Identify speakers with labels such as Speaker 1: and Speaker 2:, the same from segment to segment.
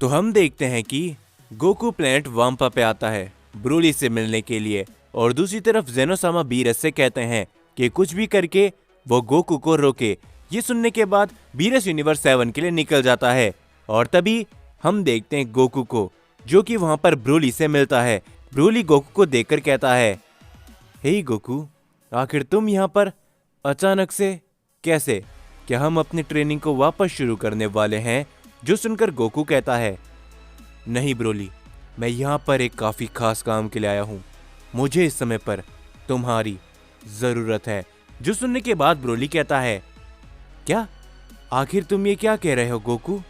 Speaker 1: तो हम देखते हैं कि गोकू प्लेनेट वाम्पा पे आता है ब्रोली से मिलने के लिए, और दूसरी तरफ जेनोसामा बीरस से कहते हैं कि कुछ भी करके वो गोकू को रोके। ये सुनने के बाद बीरस यूनिवर्स 7 के लिए निकल जाता है, और तभी हम देखते हैं गोकू को जो कि वहां पर ब्रोली से मिलता है। ब्रोली गोकू को देखकर कहता है, हे गोकू, आखिर तुम यहाँ पर अचानक से कैसे? क्या हम अपनी ट्रेनिंग को वापस शुरू करने वाले हैं? जो सुनकर गोकू कहता है, नहीं ब्रोली, मैं यहाँ पर एक काफी खास काम के लिए आया हूँ। मुझे इस समय पर तुम्हारी जरूरत है। जो सुनने के बाद ब्रोली कहता है, क्या? आखिर तुम ये क्या कह रहे हो गोकू?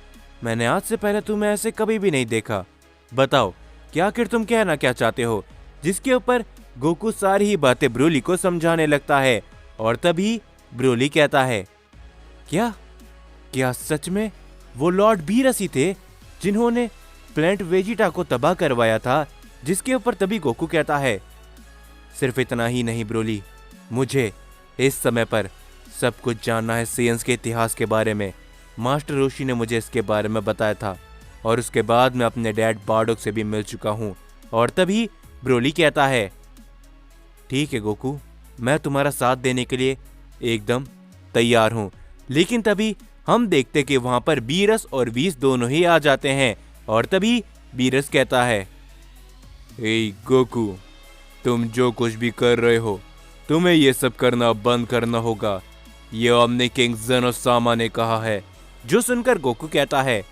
Speaker 1: मैंने आज से पहले तुम्हें ऐसे कभी भी नहीं देखा। बताओ क्या आखिर तुम कहना क्या चाहते हो? जिसके ऊपर गोकू सारी ही बातें ब्रोली को समझाने लगता है, और तभी ब्रोली कहता है, क्या सच में वो लॉर्ड बीरस ही थे जिन्होंने प्लेनेट वेजिटा को तबाह करवाया था? जिसके ऊपर तभी गोकू कहता है, सिर्फ इतना ही नहीं ब्रोली, मुझे इस समय पर सब कुछ जानना है सेयंस के इतिहास के बारे में। मास्टर रोशी ने मुझे इसके बारे में बताया था, और उसके बाद मैं अपने डैड बार्डोक से भी मिल चुका हूँ। और तभी ब्रोली कहता है, ठीक है गोकू, मैं तुम्हारा साथ देने के लिए एकदम तैयार हूँ। लेकिन तभी हम देखते कि वहां पर बीरस और वीस दोनों ही आ जाते हैं, और तभी बीरस कहता है, ए गोकू, तुम जो कुछ भी कर रहे हो तुम्हें ये सब करना बंद करना होगा। ये ओमनी किंग जेनोसामा ने कहा है। जो सुनकर गोकू कहता है,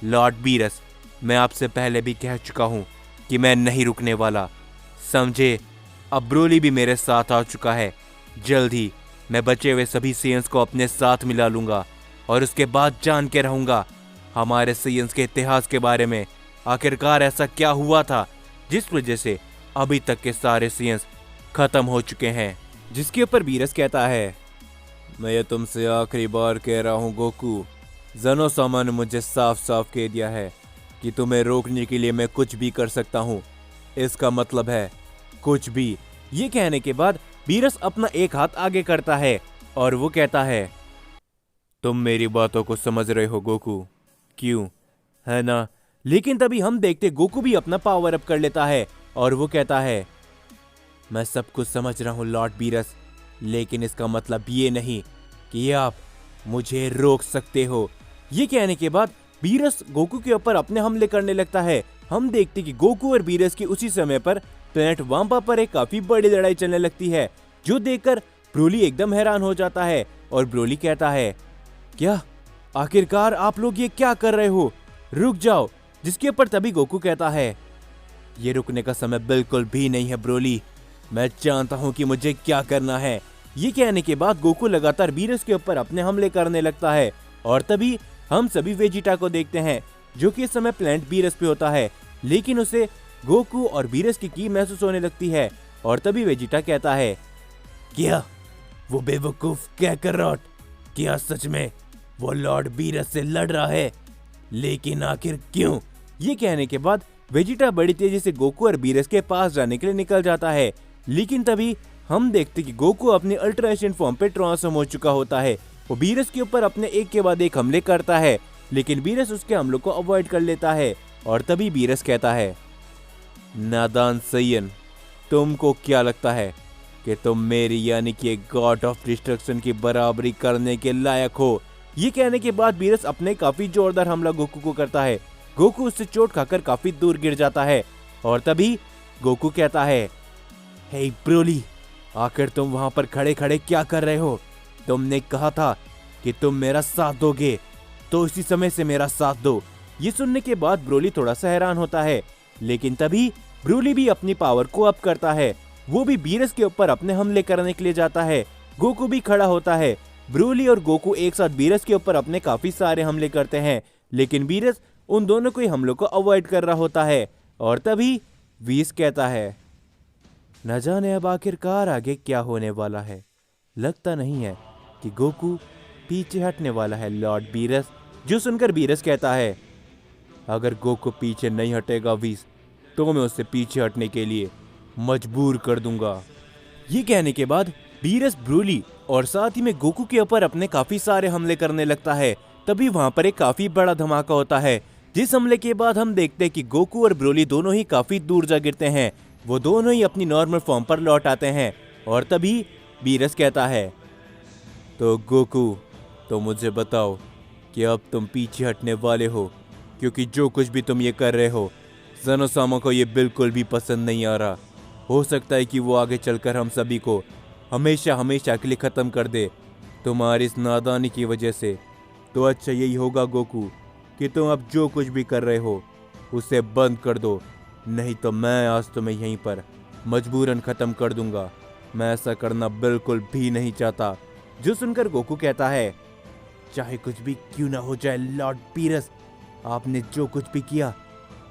Speaker 1: लॉर्ड बीरस, मैं आपसे पहले भी कह चुका हूं कि मैं नहीं रुकने वाला, समझे? अब ब्रोली भी मेरे साथ आ चुका है। जल्द ही मैं बचे हुए सभी सेयंस को अपने साथ मिला लूंगा, और उसके बाद जान के रहूंगा हमारे सेयंस के इतिहास के बारे में। आखिरकार ऐसा क्या हुआ था जिस वजह से अभी तक के सारे सेयंस खत्म हो चुके हैं? जिसके ऊपर बीरस कहता है, मैं ये तुमसे आखिरी बार कह रहा हूँ गोकू, जेनोसामा ने मुझे साफ साफ कह दिया है कि तुम्हें रोकने के लिए मैं कुछ भी कर सकता हूँ। इसका मतलब है कुछ भी। ये कहने के बाद बीरस अपना एक हाथ आगे करता है, और वो कहता है, तुम मेरी बातों को समझ रहे हो गोकू, क्यों, है ना? लेकिन तभी हम देखते गोकू भी अपना पावर अप कर लेता है, और वो कहता है, मैं सब कुछ समझ रहा हूँ लॉर्ड बीरस, लेकिन इसका मतलब ये नहीं कि आप मुझे रोक सकते हो। ये कहने के बाद बीरस गोकू के ऊपर अपने हमले करने लगता है। हम देखते कि गोकू और बीरस की उसी समय पर प्लेनेट वाम्पा पर एक काफी बड़ी लड़ाई चलने लगती है, जो देखकर ब्रोली एकदम हैरान हो जाता है, और ब्रोली कहता है, क्या आखिरकार आप लोग ये क्या कर रहे हो? रुक जाओ। जिसके ऊपर तभी गोकू कहता है, ये रुकने का समय बिल्कुल भी नहीं है ब्रोली, मैं जानता हूं कि मुझे क्या करना है। ये कहने के बाद गोकू लगातार बीरस के ऊपर अपने हमले करने लगता है, और तभी हम सभी वेजिटा को देखते हैं जो कि इस समय प्लेनेट बीरस पे होता है, लेकिन उसे गोकू और बीरस की महसूस होने लगती है। और तभी वेजिटा कहता है, क्या वो बेवकूफ कैकरॉट, क्या सच में वो लॉर्ड बीरस से लड़ रहा है? लेकिन आखिर क्यों? ये कहने के बाद वेजिटा बड़ी तेजी से गोकू और बीरस के पास जाने के लिए निकल जाता है, लेकिन तभी हम देखते कि गोकू अपनी अल्ट्रा एशियन फॉर्म पे ट्रांसफॉर्म हो चुका होता है। वो बीरस के ऊपर अपने एक के बाद एक हमले करता है, लेकिन बीरस उसके हमलों को अवॉइड कर लेता है। और तभी बीरस कहता है, नादान सैयन, तुमको क्या लगता है कि तुम मेरी यानी कि गॉड ऑफ डिस्ट्रक्शन की बराबरी करने के लायक हो? ये कहने के बाद बीरस अपने काफी जोरदार हमला गोकू को करता है। गोकू उससे चोट खाकर काफी दूर गिर जाता है, और तभी गोकू कहता है, हे ब्रोली, आखिर तुम वहां पर खड़े खड़े क्या कर रहे हो? तुमने कहा था कि तुम मेरा साथ दोगे, तो इसी समय से मेरा साथ दो। ये सुनने के बाद ब्रोली थोड़ा सा हैरान होता है, लेकिन तभी ब्रोली भी अपनी पावर को अप करता है। वो भी बीरस के ऊपर अपने हमले करने के लिए जाता है। गोकू भी खड़ा होता है। ब्रोली और गोकू एक साथ बीरस के ऊपर अपने काफी सारे हमले करते हैं, लेकिन बीरस उन दोनों को हमलों को अवॉइड कर रहा होता है। और तभी वीस कहता है, न जाने अब आखिरकार आगे क्या होने वाला है। लगता नहीं है कि गोकू पीछे हटने वाला है लॉर्ड बीरस। जो सुनकर बीरस कहता है, अगर गोकू पीछे नहीं हटेगा वीस, तो मैं उसे पीछे हटने के लिए मजबूर कर दूंगा। ये कहने के बाद बीरस ब्रोली और साथ ही में गोकू के ऊपर अपने काफी सारे हमले करने लगता है। तभी वहां पर एक काफी बड़ा धमाका होता है, जिस हमले के बाद हम देखते हैं कि गोकू और ब्रोली दोनों ही काफी दूर जा गिरते हैं। वो दोनों ही अपनी नॉर्मल फॉर्म पर लौट आते हैं और तभी बीरस कहता है, तो गोकू, तो मुझे बताओ कि अब तुम पीछे हटने वाले हो, क्योंकि जो कुछ भी तुम ये कर रहे हो ज़ेनोसामा को ये बिल्कुल भी पसंद नहीं आ रहा। हो सकता है कि वो आगे चलकर हम सभी को हमेशा हमेशा के लिए ख़त्म कर दे तुम्हारी इस नादानी की वजह से। तो अच्छा यही होगा गोकू कि तुम अब जो कुछ भी कर रहे हो उसे बंद कर दो, नहीं तो मैं आज तुम्हें यहीं पर मजबूरन ख़त्म कर दूंगा। मैं ऐसा करना बिल्कुल भी नहीं चाहता। जो सुनकर गोकू कहता है, चाहे कुछ भी क्यों ना हो जाए लॉर्ड बीरस, आपने जो कुछ भी किया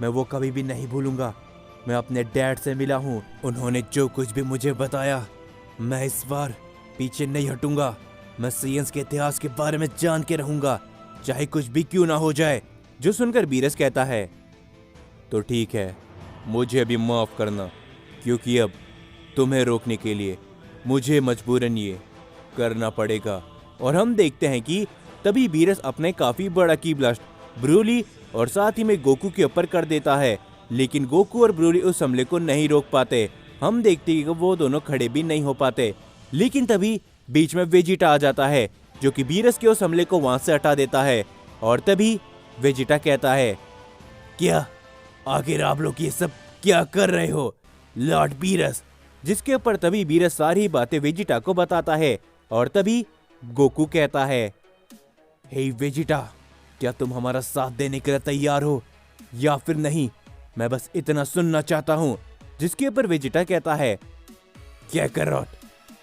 Speaker 1: मैं वो कभी भी नहीं भूलूंगा। मैं अपने डैड से मिला हूँ, उन्होंने जो कुछ भी मुझे बताया मैं इस बार पीछे नहीं हटूंगा। मैं साइंस के इतिहास के बारे में जान के रहूंगा, चाहे कुछ भी क्यों ना हो जाए। जो सुनकर बीरस कहता है, तो ठीक है, मुझे अभी माफ करना, क्योंकि अब तुम्हें रोकने के लिए मुझे मजबूरन ये करना पड़ेगा। और हम देखते हैं कि तभी बीरस अपने काफी बड़ा की ब्लास्ट ब्रोली और साथ ही में गोकू के ऊपर कर देता है, लेकिन गोकू और ब्रोली उस हमले को नहीं रोक पाते। हम देखते हैं कि वो दोनों खड़े भी नहीं हो पाते, लेकिन तभी बीच में वेजिटा आ जाता है जो कि बीरस के उस हमले को वहां से हटा देता है। और तभी वेजिटा कहता है, क्या आखिर आप लोग ये सब क्या कर रहे हो लॉर्ड बीरस? जिसके ऊपर तभी बीरस सारी बातें वेजिटा को बताता है। और तभी गोकू कहता है, हे वेजिटा, क्या तुम हमारा साथ देने के लिए तैयार हो या फिर नहीं? मैं बस इतना सुनना चाहता हूँ। जिसके ऊपर वेजिटा कहता है, क्या कैरोट,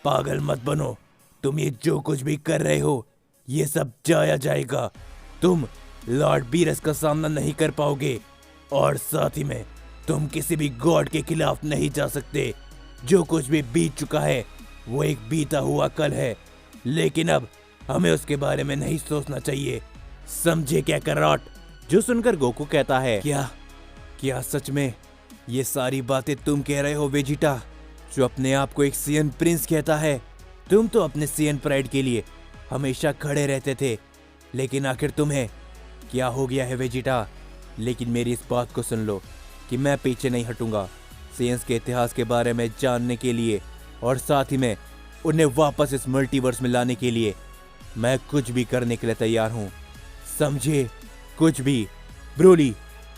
Speaker 1: पागल मत बनो, तुम ये जो कुछ भी कर रहे हो ये सब जाया जाएगा। तुम लॉर्ड बीरस का सामना नहीं कर पाओगे और साथ ही में तुम किसी भी गॉड के खिलाफ नहीं जा सकते। जो कुछ भी बीत चुका है वो एक बीता हुआ कल है, लेकिन अब हमें उसके बारे में नहीं सोचना चाहिए, समझे क्या कैरोट? जो सुनकर गोकू कहता है, क्या सच में ये सारी बातें तुम कह रहे हो वेजिटा, जो अपने आप को एक सीएन प्रिंस कहता है? तुम तो अपने सीएन प्राइड के लिए हमेशा खड़े रहते थे, लेकिन आखिर तुम्हें क्या हो गया है वेजिटा? लेकिन मेरी इस बात को सुन लो कि मैं पीछे नहीं हटूंगा सीएंस के इतिहास के बारे में जानने के लिए, और साथ ही में उन्हें वापस इस मल्टीवर्स में लाने के लिए मैं कुछ भी करने के लिए तैयार हूँ, समझे? कुछ भी। ब्रोली,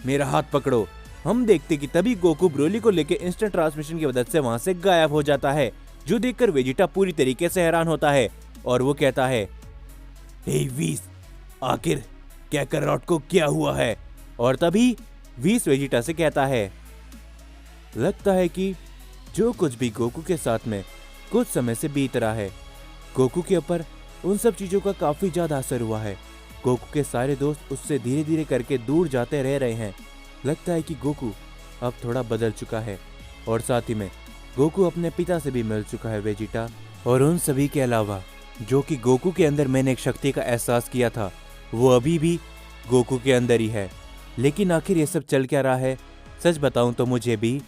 Speaker 1: मेरा हाथ पकड़ो। हम देखते कि तभी गोकू ब्रोली को लेकर इंस्टेंट ट्रांसमिशन की मदद से वहां से गायब हो जाता है, जो देखकर वेजिटा पूरी तरीके से हैरान होता है और वो कहता है, हे वीस, आखिर क्या कैरोट को क्या हुआ है? और तभी वीस वेजिटा से कहता है, लगता है कि जो कुछ भी गोकू के साथ में कुछ समय से बीत रहा है, गोकू के ऊपर उन सब चीजों का काफी ज्यादा असर हुआ है। गोकू के सारे दोस्त उससे धीरे धीरे करके दूर जाते रह रहे हैं। लगता है कि गोकू अब थोड़ा बदल चुका है, और साथ ही में गोकू अपने पिता से भी मिल चुका है वेजिटा। और उन सभी के अलावा जो कि गोकू के अंदर मैंने एक शक्ति का एहसास किया था, वो अभी भी गोकू के अंदर ही है। लेकिन आखिर ये सब चल क्या रहा है, सच बताऊं तो मुझे भी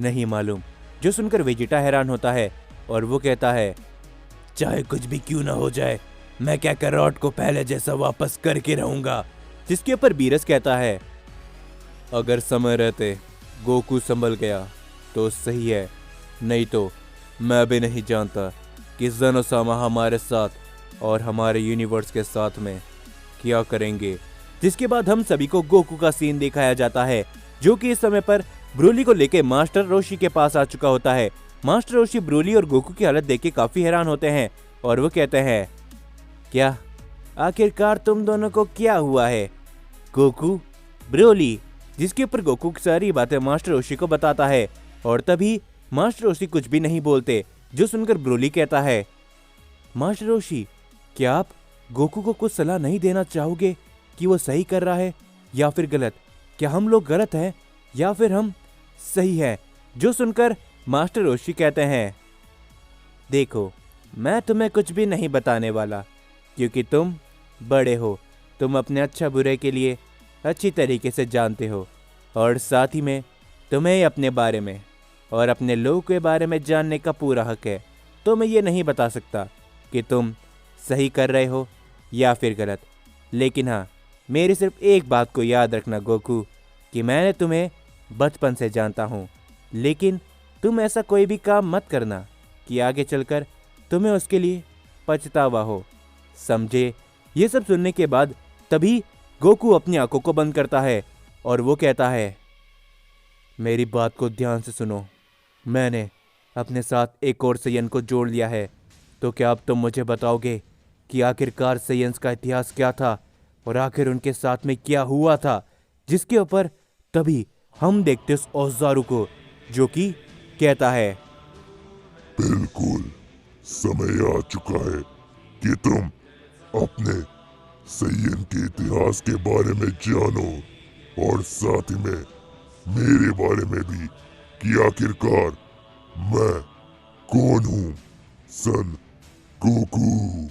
Speaker 1: नहीं मालूम। जो सुनकर वेजिटा हैरान होता है और वो कहता है, चाहे कुछ भी क्यों ना हो जाए, मैं क्या कैरोट को पहले जैसा वापस करके रहूंगा। जिसके ऊपर बीरस कहता है, अगर समय रहते गोकू संभल गया तो सही है, नहीं तो मैं भी नहीं जानता कि ज़ेनोसामा हमारे साथ और हमारे यूनिवर्स के साथ में क्या करेंगे। जिसके बाद हम सभी को गोकू का सीन दिखाया जाता है, जो कि इस समय पर ब्रोली को लेकर मास्टर रोशी के पास आ चुका होता है। मास्टर रोशी ब्रोली और गोकू की हालत देख के काफी हैरान होते हैं और वो कहते हैं, क्या आखिरकार तुम दोनों को क्या हुआ है गोकू, ब्रोली? जिसके ऊपर गोकू की सारी बातें मास्टर रोशी को बताता है और तभी मास्टर रोशी कुछ भी नहीं बोलते। जो सुनकर ब्रोली कहता है, मास्टर रोशी, क्या आप गोकू को कुछ सलाह नहीं देना चाहोगे कि वो सही कर रहा है या फिर गलत? क्या हम लोग गलत हैं या फिर हम सही है? जो सुनकर मास्टर रोशी कहते हैं, देखो, मैं तुम्हें कुछ भी नहीं बताने वाला, क्योंकि तुम बड़े हो, तुम अपने अच्छा बुरे के लिए अच्छी तरीके से जानते हो, और साथ ही में तुम्हें अपने बारे में और अपने लोगों के बारे में जानने का पूरा हक है। तो मैं ये नहीं बता सकता कि तुम सही कर रहे हो या फिर गलत, लेकिन हाँ, मेरी सिर्फ एक बात को याद रखना गोकू, कि मैंने तुम्हें बचपन से जानता हूँ, लेकिन तुम ऐसा कोई भी काम मत करना कि आगे चलकर तुम्हें उसके लिए पछतावा हो, समझे? ये सब सुनने के बाद तभी गोकू अपनी आंखों को बंद करता है और वो कहता है, मेरी बात को ध्यान से सुनो, मैंने अपने साथ एक और सैयन को जोड़ लिया है। तो क्या अब तुम मुझे बताओगे कि आखिरकार सैयन्स का इतिहास क्या था और आखिर उनके साथ में क्या हुआ था, जिसके ऊपर तभी हम देखते उस औजारू को जो कि कहता है,
Speaker 2: बिल्कुल समय आ चुका है कि तुम अपने सैयन के इतिहास के बारे में जानो और साथ ही में मेरे बारे में भी कि आखिरकार मैं कौन हूँ, सन गोकू।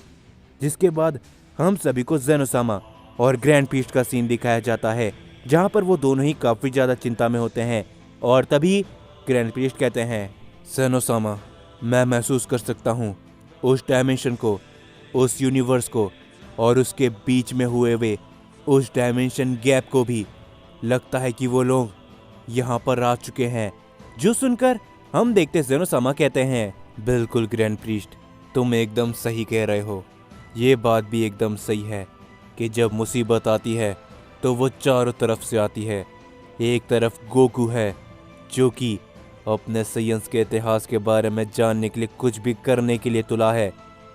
Speaker 1: जिसके बाद हम सभी को ज़ेनोसामा और ग्रैंड प्रीस्ट का सीन दिखाया जाता है, जहां पर वो दोनों ही काफ़ी ज़्यादा चिंता में होते हैं। और तभी ग्रैंड प्रीस्ट कहते हैं, ज़ेनोसामा, मैं महसूस कर सकता हूँ उस डायमेंशन को, उस यूनिवर्स को और उसके बीच में हुए उस डायमेंशन गैप को भी। लगता है कि वो लोग यहाँ पर आ चुके हैं। जो सुनकर हम देखते ज़ेनोसामा कहते हैं, बिल्कुल ग्रैंड प्रीस्ट, तुम एकदम सही कह रहे हो। ये बात भी एकदम सही है कि जब मुसीबत आती है तो वो चारों तरफ से आती है। एक तरफ गोकू है जो कि अपने सैयन्स के इतिहास के बारे में जानने के लिए कुछ भी करने के लिए तुला है,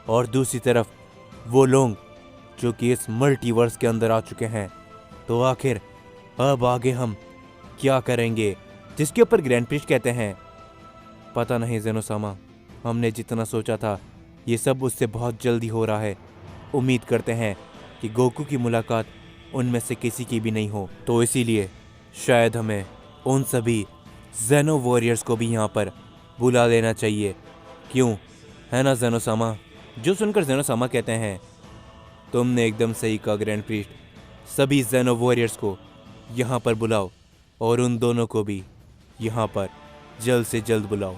Speaker 1: और दूसरी तरफ वो लोग जो कि इस मल्टीवर्स के अंदर आ चुके हैं। तो आखिर अब आगे हम क्या करेंगे? जिसके ऊपर ग्रैंड प्रीस्ट कहते हैं, पता नहीं ज़ेनोसामा, हमने जितना सोचा था ये सब उससे बहुत जल्दी हो रहा है। उम्मीद करते हैं कि गोकू की मुलाकात उनमें से किसी की भी नहीं हो, तो इसीलिए शायद हमें उन सभी ज़ेनो वॉरियर्स को भी यहाँ पर बुला लेना चाहिए। क्यों, है ना ज़ेनोसामा? जो सुनकर ज़ेनोसामा कहते हैं, तुमने एकदम सही कहा ग्रैंड प्रीस्ट, सभी ज़ेनो वॉरियर्स को यहाँ पर बुलाओ और उन दोनों को भी यहाँ पर जल्द से जल्द बुलाओ।